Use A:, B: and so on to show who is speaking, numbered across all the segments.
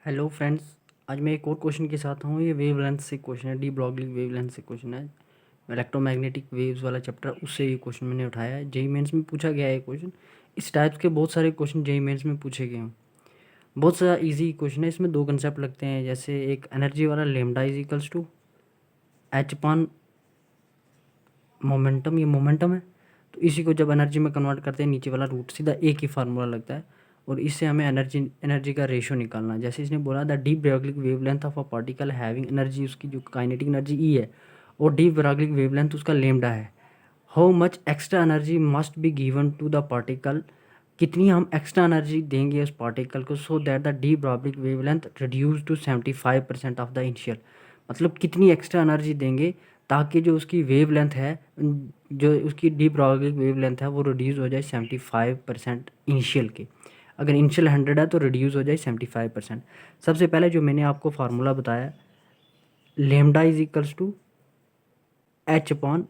A: Hello friends. आज मैं एक और क्वेश्चन के साथ हूँ। ये वेवलेंथ से क्वेश्चन है, डी ब्रॉगली वेवलेंथ से क्वेश्चन है। इलेक्ट्रोमैग्नेटिक वेव्स वाला चैप्टर, उससे ये क्वेश्चन मैंने उठाया है। जेई मेंस में पूछा गया है क्वेश्चन। इस टाइप्स के बहुत सारे क्वेश्चन जेई मेंस में पूछे गए हैं। बहुत सारा इजी क्वेश्चन है। इसमें दो कंसेप्ट लगते हैं, जैसे एक एनर्जी वाला lambda is equals to h upon momentum. ये मोमेंटम है, तो इसी को जब एनर्जी में कन्वर्ट करते हैं, नीचे वाला रूट सीधा एक ही फार्मूला लगता है और इससे हमें एनर्जी का रेशो निकालना है। जैसे इसने बोला the de Broglie wavelength of a particle having energy, उसकी जो काइनेटिक एनर्जी ई है, और डी ब्रॉगली वेवलेंथ उसका लेमडा है। How much extra energy must be given to the particle, कितनी हम एक्स्ट्रा एनर्जी देंगे उस पार्टिकल को, so that the de Broglie wavelength reduce to 75% of the initial. मतलब कितनी एक्स्ट्रा एनर्जी देंगे ताकि जो उसकी वेव लेंथ है, जो उसकी डी ब्रॉगली वेव लेंथ है, वो रिड्यूस हो जाए 75% इनिशियल के। अगर इनिशियल 100 है तो रिड्यूस हो जाए 75%। सबसे पहले जो मैंने आपको फार्मूला बताया, lambda is equals to h upon,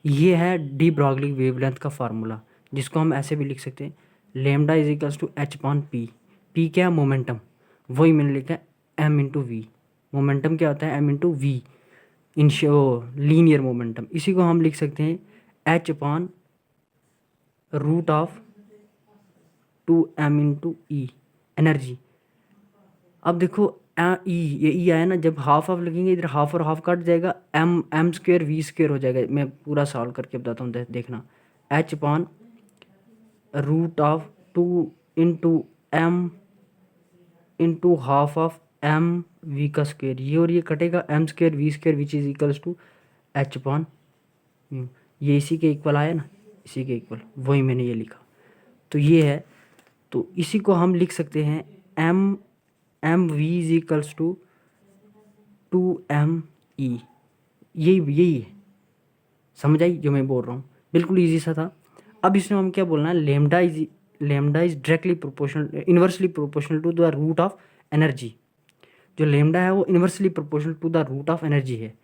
A: ये है डी ब्रॉगली वेवलेंथ का फार्मूला, जिसको हम ऐसे भी लिख सकते हैं, lambda is equals to h upon p. P क्या है? मोमेंटम। वही मैंने लिखा है एम इंटू वी। मोमेंटम क्या होता है? M into v, linear momentum. इसी को हम लिख सकते हैं h upon root of 2m into E, energy. अब देखो ई, ये ई आया ना, जब हाफ ऑफ लगेंगे इधर हाफ और हाफ कट जाएगा, एम स्क्वेयर वी स्क्वेयर हो जाएगा। मैं पूरा सॉल्व करके बताता हूँ, देखना। H upon root of 2 into m into half of m v का स्क्वेयर, ये और ये कटेगा, m square v square which is equals to h upon mu. ये इसी के इक्वल आया ना, इसी के इक्वल, वही मैंने ये लिखा। तो ये है, तो इसी को हम लिख सकते हैं m m v is equals to 2m E. यही है। समझ आई जो मैं बोल रहा हूँ? बिल्कुल ईजी सा था। अब इसमें हम क्या बोलना है, lambda is directly proportional, inversely proportional to the root of energy. जो लेमडा है वो inversely proportional to the root of energy है।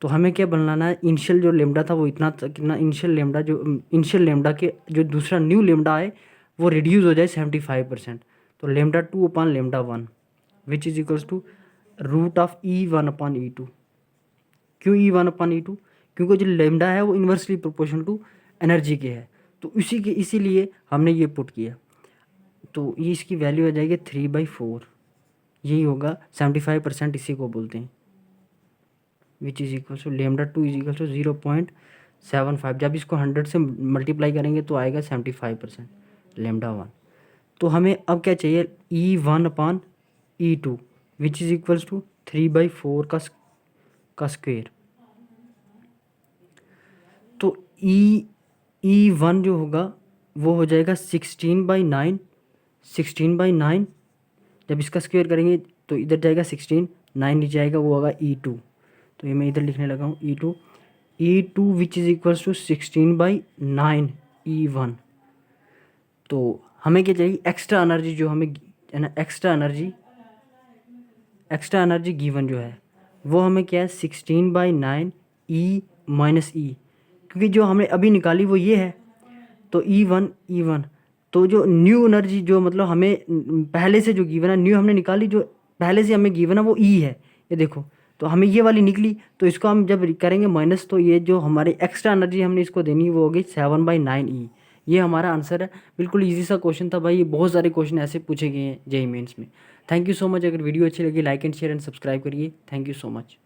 A: तो हमें क्या बनाना है, इनिशियल जो लेमडा था वो इतना कितना, इनिशियल लेमडा के जो दूसरा न्यू लेमडा है वो रिड्यूस हो जाए 75%। तो lambda 2/λ1 which is equals to root of E1/E2। क्यों E1/E2? क्योंकि जो लेमडा है वो इन्वर्सली प्रोपोर्शनल टू एनर्जी के है, तो इसीलिए हमने ये पुट किया। तो ये इसकी वैल्यू आ जाएगी 3/4। यही होगा 75%, इसी को बोलते हैं, which is equal to λ2 is equal to 0.75। जब इसको 100 से मल्टीप्लाई करेंगे तो आएगा 75% λ1। तो हमें अब क्या चाहिए, E1/E2 which is equals to 3/4 का स्क्वेयर। तो E1 जो होगा वो हो जाएगा 16/9। 16/9 जब इसका स्क्वेयर करेंगे तो इधर जाएगा 16, 9 नीचे आएगा, वो होगा E2। तो ये मैं इधर लिखने लगा हूँ E2 which is equals to 16/9 E1। तो हमें क्या चाहिए, एक्स्ट्रा एनर्जी जो हमें है ना, एक्स्ट्रा एनर्जी गिवन जो है वो हमें क्या है, 16/9 E माइनस ई, क्योंकि जो हमने अभी निकाली वो ये है। तो E1, तो जो न्यू एनर्जी जो मतलब हमें पहले से जो गिवन है, न्यू हमने निकाली, जो पहले से हमें गिवन है वो ई है, ये देखो। तो हमें ये वाली निकली, तो इसको हम जब करेंगे माइनस, तो ये जो हमारी एक्स्ट्रा एनर्जी हमने इसको देनी वो होगी 7/9 ई। ये हमारा आंसर है। बिल्कुल ईजी सा क्वेश्चन था भाई, बहुत सारे क्वेश्चन ऐसे पूछे गए हैं जेईई मेंस में। Thank you so much. अगर वीडियो अच्छी लगी, like and share and subscribe करिए। Thank you so much.